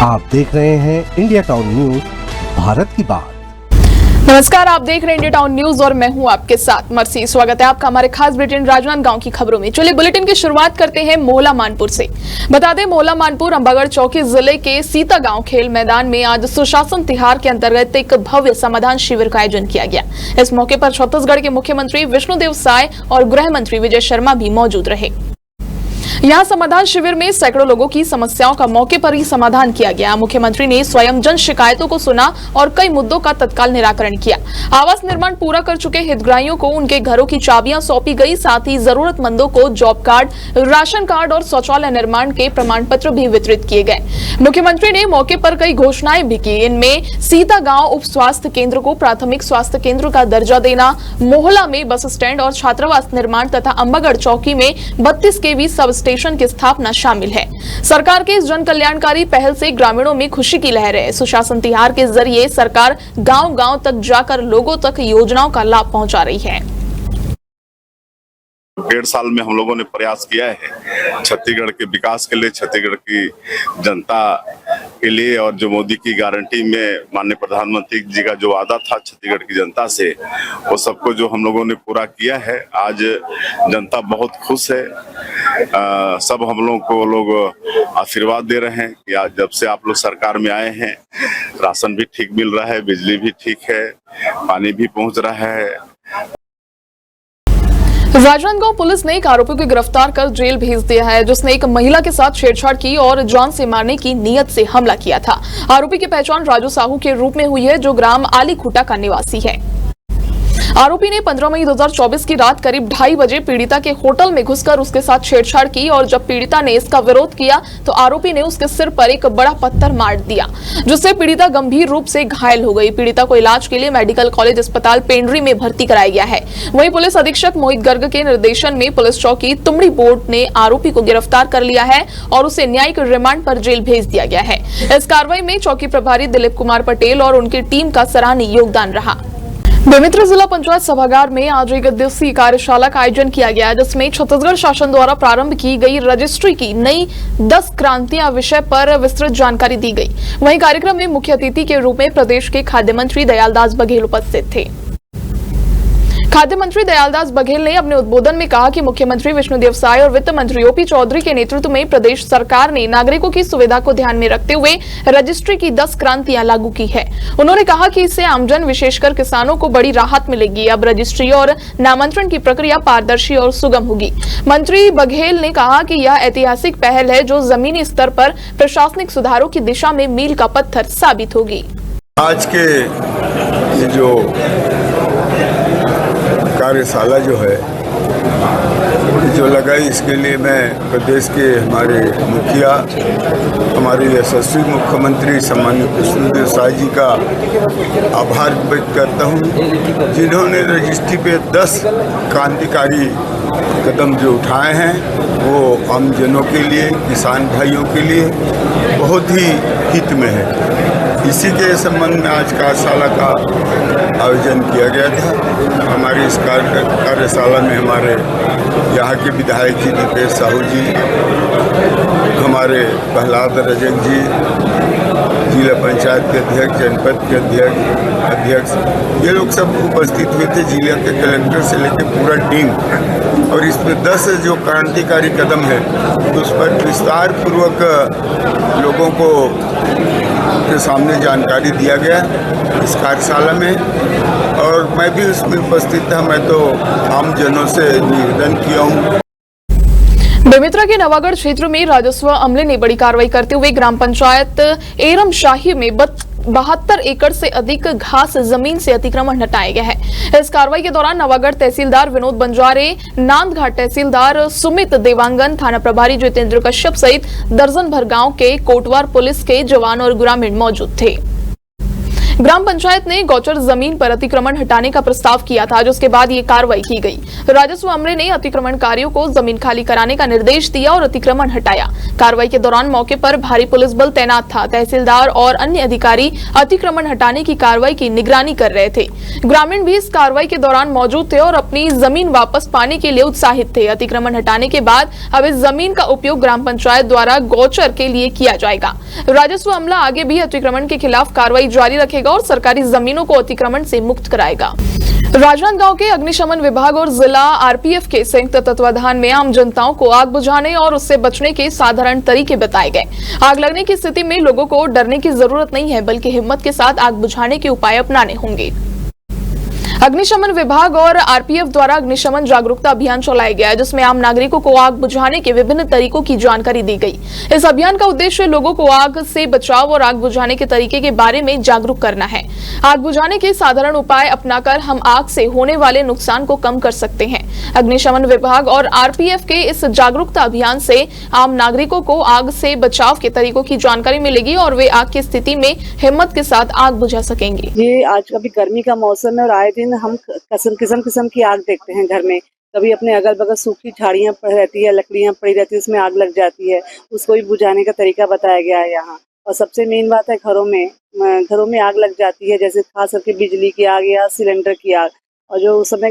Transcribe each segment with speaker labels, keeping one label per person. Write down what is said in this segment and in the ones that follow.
Speaker 1: आप देख रहे हैं इंडिया टाउन न्यूज, भारत की बात।
Speaker 2: नमस्कार, आप देख रहे हैं इंडिया टाउन न्यूज और मैं हूं आपके साथ मर्सी। स्वागत है आपका हमारे खास बुलेटिन राजनांदगांव की खबरों में। चलिए बुलेटिन की शुरुआत करते हैं मोहला मानपुर से। बता दें, मोहला मानपुर अंबागढ़ चौकी जिले के सीता गांव खेल मैदान में आज सुशासन तिहार के अंतर्गत एक भव्य समाधान शिविर का आयोजन किया गया। इस मौके पर छत्तीसगढ़ के मुख्यमंत्री विष्णुदेव साय और गृह मंत्री विजय शर्मा भी मौजूद रहे। यहां समाधान शिविर में सैकड़ों लोगों की समस्याओं का मौके पर ही समाधान किया गया। मुख्यमंत्री ने स्वयं जन शिकायतों को सुना और कई मुद्दों का तत्काल निराकरण किया। आवास निर्माण पूरा कर चुके हितग्राहियों को उनके घरों की चाबियां सौंपी गई। साथ ही जरूरतमंदों को जॉब कार्ड, राशन कार्ड और शौचालय निर्माण के प्रमाण पत्र भी वितरित किए गए। मुख्यमंत्री ने मौके पर कई घोषणाएं भी की। इनमें सीता गांव उप स्वास्थ्य केंद्र को प्राथमिक स्वास्थ्य केंद्र का दर्जा देना, मोहला में बस स्टैंड और छात्रावास निर्माण तथा अंबागढ़ चौकी में 32 kV सब स्टेशन की स्थापना शामिल है। सरकार के इस जन कल्याणकारी पहल से ग्रामीणों में खुशी की लहर है। सुशासन तिहार के जरिए सरकार गांव-गांव तक जाकर लोगों तक योजनाओं का लाभ पहुंचा रही है।
Speaker 3: 1.5 साल में हम लोगों ने प्रयास किया है छत्तीसगढ़ के विकास के लिए, छत्तीसगढ़ की जनता के लिए, और जो मोदी की गारंटी में माननीय प्रधानमंत्री जी का जो वादा था छत्तीसगढ़ की जनता से, वो सबको जो हम लोगों ने पूरा किया है। आज जनता बहुत खुश है। सब हम लोगों को लोग आशीर्वाद दे रहे हैं कि आज जब से आप लोग सरकार में आए हैं, राशन भी ठीक मिल रहा है, बिजली भी ठीक है, पानी भी पहुंच रहा है।
Speaker 2: राजनांदगांव पुलिस ने एक आरोपी को गिरफ्तार कर जेल भेज दिया है, जिसने एक महिला के साथ छेड़छाड़ की और जान से मारने की नीयत से हमला किया था। आरोपी की पहचान राजू साहू के रूप में हुई है, जो ग्राम आलीखुटा का निवासी है। आरोपी ने 15 मई 2024 की रात करीब 2:30 बजे पीड़िता के होटल में घुसकर उसके साथ छेड़छाड़ की और जब पीड़िता ने इसका विरोध किया तो आरोपी ने उसके सिर पर एक बड़ा पत्थर मार दिया, जिससे पीड़िता गंभीर रूप से घायल हो गई। पीड़िता को इलाज के लिए मेडिकल कॉलेज अस्पताल पेंड्री में भर्ती कराया गया है। वहीं पुलिस अधीक्षक मोहित गर्ग के निर्देशन में पुलिस चौकी तुमड़ी बोर्ड ने आरोपी को गिरफ्तार कर लिया है और उसे न्यायिक रिमांड पर जेल भेज दिया गया है। इस कार्रवाई में चौकी प्रभारी दिलीप कुमार पटेल और उनकी टीम का सराहनीय योगदान रहा। बेमेतरा जिला पंचायत सभागार में आज एक दिवसीय कार्यशाला का आयोजन किया गया, जिसमें छत्तीसगढ़ शासन द्वारा प्रारंभ की गई रजिस्ट्री की नई 10 क्रांतियां विषय पर विस्तृत जानकारी दी गई। वहीं कार्यक्रम में मुख्य अतिथि के रूप में प्रदेश के खाद्य मंत्री दयालदास बघेल उपस्थित थे। खाद्य मंत्री दयालदास बघेल ने अपने उद्बोधन में कहा कि मुख्यमंत्री विष्णुदेव साय और वित्त मंत्री ओपी चौधरी के नेतृत्व में प्रदेश सरकार ने नागरिकों की सुविधा को ध्यान में रखते हुए रजिस्ट्री की 10 क्रांतियां लागू की है। उन्होंने कहा कि इससे आमजन विशेषकर किसानों को बड़ी राहत मिलेगी। अब रजिस्ट्री और नामांतरण की प्रक्रिया पारदर्शी और सुगम होगी। मंत्री बघेल ने कहा कि यह ऐतिहासिक पहल है जो जमीनी स्तर पर प्रशासनिक सुधारों की दिशा में मील का पत्थर साबित होगी।
Speaker 4: आज के ये जो कार्यशाला जो है जो लगाई, इसके लिए मैं प्रदेश के हमारे मुखिया, हमारे यशस्वी मुख्यमंत्री सम्मानित विष्णुदेव साय जी का आभार व्यक्त करता हूं, जिन्होंने रजिस्ट्री पे 10 क्रांतिकारी कदम जो उठाए हैं वो आम जनों के लिए, किसान भाइयों के लिए बहुत ही हित में है। इसी के संबंध में आज कार्यशाला का आयोजन किया गया था। हमारी इस कार्यशाला में हमारे यहाँ के विधायक जी दीपेश साहू जी, हमारे प्रहलाद रजक जी, जिला पंचायत के अध्यक्ष, जनपद के अध्यक्ष, ये लोग सब उपस्थित हुए थे। जिले के कलेक्टर से लेकर पूरा टीम। और इसमें 10 जो क्रांतिकारी कदम है उस पर विस्तार पूर्वक लोगों को के सामने जानकारी दिया गया इस कार्यशाला में, और मैं भी उसमें उपस्थित था। मैं तो आम जनों से निवेदन किया हूँ।
Speaker 2: बेमेतरा के नवागढ़ क्षेत्र में राजस्व अमले ने बड़ी कार्रवाई करते हुए ग्राम पंचायत एरमशाही में 72 एकड़ से अधिक घास जमीन से अतिक्रमण हटाया गया है। इस कार्रवाई के दौरान नवागढ़ तहसीलदार विनोद बंजारे, नांदघाट तहसीलदार सुमित देवांगन, थाना प्रभारी जितेंद्र कश्यप सहित दर्जन भर गांव के कोटवार पुलिस के जवान और ग्रामीण मौजूद थे। ग्राम पंचायत ने गौचर जमीन पर अतिक्रमण हटाने का प्रस्ताव किया था, जिसके बाद ये कार्रवाई की गई। राजस्व अमले ने अतिक्रमणकारियों को जमीन खाली कराने का निर्देश दिया और अतिक्रमण हटाया। कार्रवाई के दौरान मौके पर भारी पुलिस बल तैनात था। तहसीलदार और अन्य अधिकारी अतिक्रमण हटाने की कार्रवाई की निगरानी कर रहे थे। ग्रामीण भी इस कार्रवाई के दौरान मौजूद थे और अपनी जमीन वापस पाने के लिए उत्साहित थे। अतिक्रमण हटाने के बाद अब इस जमीन का उपयोग ग्राम पंचायत द्वारा गौचर के लिए किया जाएगा। राजस्व अमला आगे भी अतिक्रमण के खिलाफ कार्रवाई जारी रखेगा और सरकारी जमीनों को अतिक्रमण से मुक्त कराएगा। राजनांदगांव के अग्निशमन विभाग और जिला आरपीएफ के संयुक्त तत्वाधान में आम जनताओं को आग बुझाने और उससे बचने के साधारण तरीके बताए गए। आग लगने की स्थिति में लोगों को डरने की जरूरत नहीं है, बल्कि हिम्मत के साथ आग बुझाने के उपाय अपनाने होंगे। अग्निशमन विभाग और आरपीएफ द्वारा अग्निशमन जागरूकता अभियान चलाया गया, जिसमें आम नागरिकों को आग बुझाने के विभिन्न तरीकों की जानकारी दी गई। इस अभियान का उद्देश्य लोगों को आग से बचाव और आग बुझाने के तरीके के बारे में जागरूक करना है। आग बुझाने के साधारण उपाय अपनाकर हम आग से होने वाले नुकसान को कम कर सकते हैं। अग्निशमन विभाग और आरपीएफ के इस जागरूकता अभियान से आम नागरिकों को आग से बचाव के तरीकों की जानकारी मिलेगी और वे आग की स्थिति में हिम्मत के साथ आग बुझा सकेंगे।
Speaker 5: ये आज कभी गर्मी का मौसम है और आए दिन हम किस्म की आग देखते हैं घर में। कभी अपने अगल बगल सूखी झाड़ियां रहती है, लकड़ियां पड़ी रहती है, उसमें आग लग जाती है। उसको भी बुझाने का तरीका बताया गया है यहाँ। और सबसे मेन बात है घरों में आग लग जाती है, जैसे खास करके बिजली की आग या सिलेंडर की आग। और जो उस समय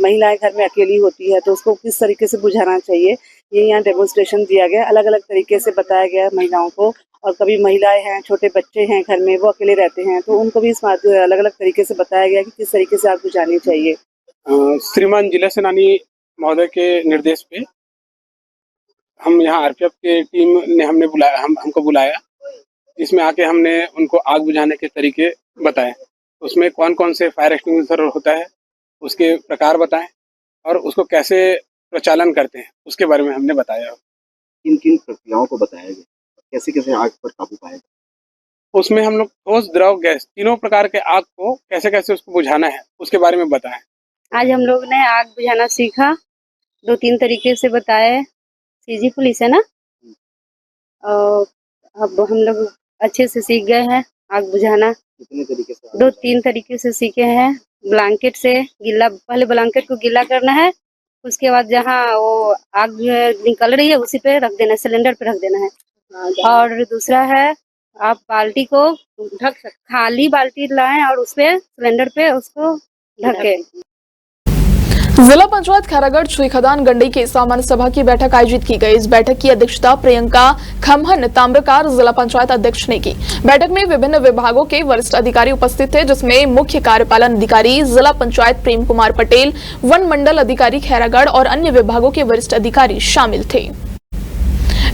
Speaker 5: महिलाएं घर में अकेली होती है तो उसको किस तरीके से बुझाना चाहिए, ये यहाँ डेमोन्स्ट्रेशन दिया गया। अलग अलग तरीके से बताया गया है महिलाओं को। और कभी महिलाएं हैं, छोटे बच्चे हैं घर में, वो अकेले रहते हैं, तो उनको भी इस अलग अलग तरीके से बताया गया कि किस तरीके से आग बुझानी चाहिए।
Speaker 6: श्रीमान जिला सेनानी महोदय के निर्देश पे हम यहाँ आरपीएफ के टीम ने हमको बुलाया, जिसमें आके हमने उनको आग बुझाने के तरीके बताए। उसमें कौन कौन से फायर एक्सटिंग्विशर होता है, उसके प्रकार बताएं और उसको कैसे प्रचालन करते हैं, उसके बारे में हमने बताया।
Speaker 7: किन किन प्रक्रियाओं को बताया गया, कैसे कैसे आग पर काबू पाएगा?
Speaker 6: उसमें हम लोग ठोस, द्रव, गैस, तीनों प्रकार के आग को कैसे कैसे उसको बुझाना है उसके बारे में बताएं।
Speaker 8: आज हम लोग ने आग बुझाना सीखा, 2-3 तरीके से बताए। सीजी पुलिस है ना, और अब हम लोग अच्छे से सीख गए हैं आग बुझाना।
Speaker 7: कितने तरीके से?
Speaker 8: 2-3 तरीके से सीखे हैं। ब्लैंकेट से गिला, पहले ब्लैंकेट को गीला करना है, उसके बाद जहाँ वो आग निकल रही है उसी पे रख देना है, सिलेंडर पे रख देना है। और दूसरा है, आप बाल्टी को ढक सकते, खाली बाल्टी लाएं और उस पे सिलेंडर पे उसको ढके।
Speaker 2: जिला पंचायत खैरागढ़ छुईखदान गंडई के सामान्य सभा की बैठक आयोजित की गई। इस बैठक की अध्यक्षता प्रियंका खमहन ताम्रकार जिला पंचायत अध्यक्ष ने की। बैठक में विभिन्न विभागों के वरिष्ठ अधिकारी उपस्थित थे, जिसमें मुख्य कार्यपालन अधिकारी जिला पंचायत प्रेम कुमार पटेल, वन मंडल अधिकारी खैरागढ़ और अन्य विभागों के वरिष्ठ अधिकारी शामिल थे।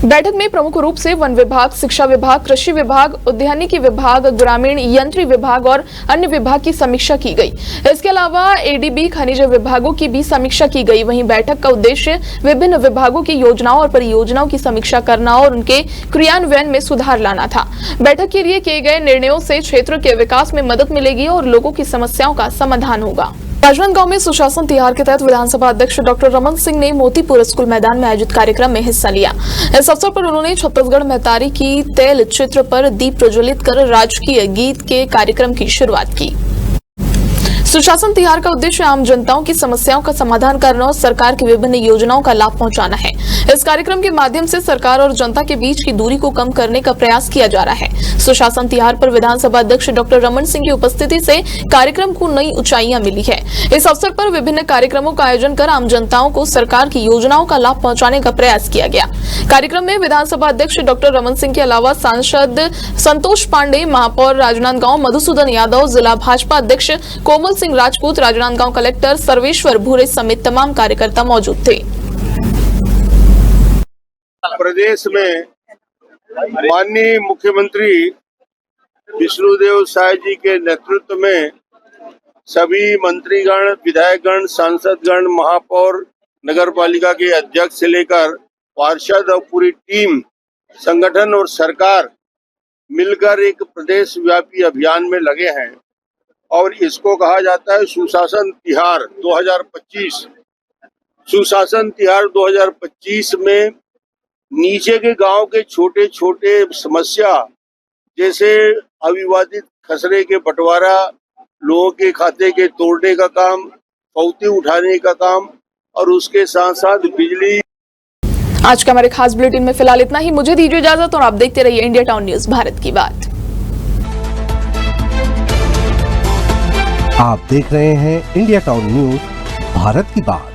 Speaker 2: बैठक में प्रमुख रूप से वन विभाग, शिक्षा विभाग, कृषि विभाग, उद्यानिकी विभाग, ग्रामीण यंत्री विभाग और अन्य विभाग की समीक्षा की गई। इसके अलावा एडीबी, खनिज विभागों की भी समीक्षा की गई। वहीं बैठक का उद्देश्य विभिन्न विभागों की योजनाओं और परियोजनाओं की समीक्षा करना और उनके क्रियान्वयन में सुधार लाना था। बैठक के लिए किए गए निर्णयों से क्षेत्र के विकास में मदद मिलेगी और लोगों की समस्याओं का समाधान होगा। राजनांदगांव में सुशासन तिहार के तहत विधानसभा अध्यक्ष डॉक्टर रमन सिंह ने मोतीपुर स्कूल मैदान में आयोजित कार्यक्रम में हिस्सा लिया। इस अवसर पर उन्होंने छत्तीसगढ़ महतारी की तैल चित्र पर दीप प्रज्वलित कर राजकीय गीत के कार्यक्रम की शुरुआत की। सुशासन तिहार का उद्देश्य आम जनताओं की समस्याओं का समाधान करना और सरकार की विभिन्न योजनाओं का लाभ पहुंचाना है। इस कार्यक्रम के माध्यम से सरकार और जनता के बीच की दूरी को कम करने का प्रयास किया जा रहा है। सुशासन तिहार पर विधानसभा अध्यक्ष डॉक्टर रमन सिंह की उपस्थिति से कार्यक्रम को नई ऊंचाइयां मिली है। इस अवसर पर विभिन्न कार्यक्रमों का आयोजन कर आम जनताओं को सरकार की योजनाओं का लाभ पहुंचाने का प्रयास किया गया। कार्यक्रम में विधानसभा अध्यक्ष डॉक्टर रमन सिंह के अलावा सांसद संतोष पांडे, महापौर राजनांदगांव मधुसूदन यादव, जिला भाजपा अध्यक्ष कोमल सिंह राजपूत, राजनांदगांव कलेक्टर सर्वेश्वर भूरे समेत तमाम कार्यकर्ता मौजूद थे।
Speaker 9: प्रदेश में माननीय मुख्यमंत्री विष्णुदेव साय जी के नेतृत्व में सभी मंत्रीगण, विधायकगण, सांसदगण, महापौर, नगर पालिका के अध्यक्ष से लेकर पार्षद और पूरी टीम, संगठन और सरकार मिलकर एक प्रदेश व्यापी अभियान में लगे हैं और इसको कहा जाता है सुशासन तिहार 2025। सुशासन तिहार 2025 में नीचे के गांव के छोटे छोटे समस्या, जैसे अविवादित खसरे के बंटवारा, लोगों के खाते के तोड़ने का काम, फौती उठाने का काम और उसके साथ साथ बिजली।
Speaker 2: आज के हमारे खास बुलेटिन में फिलहाल इतना ही। मुझे दीजिए इजाजत और आप देखते रहिए इंडिया टाउन न्यूज, भारत की बात।
Speaker 1: आप देख रहे हैं इंडिया टाउन न्यूज, भारत की बात।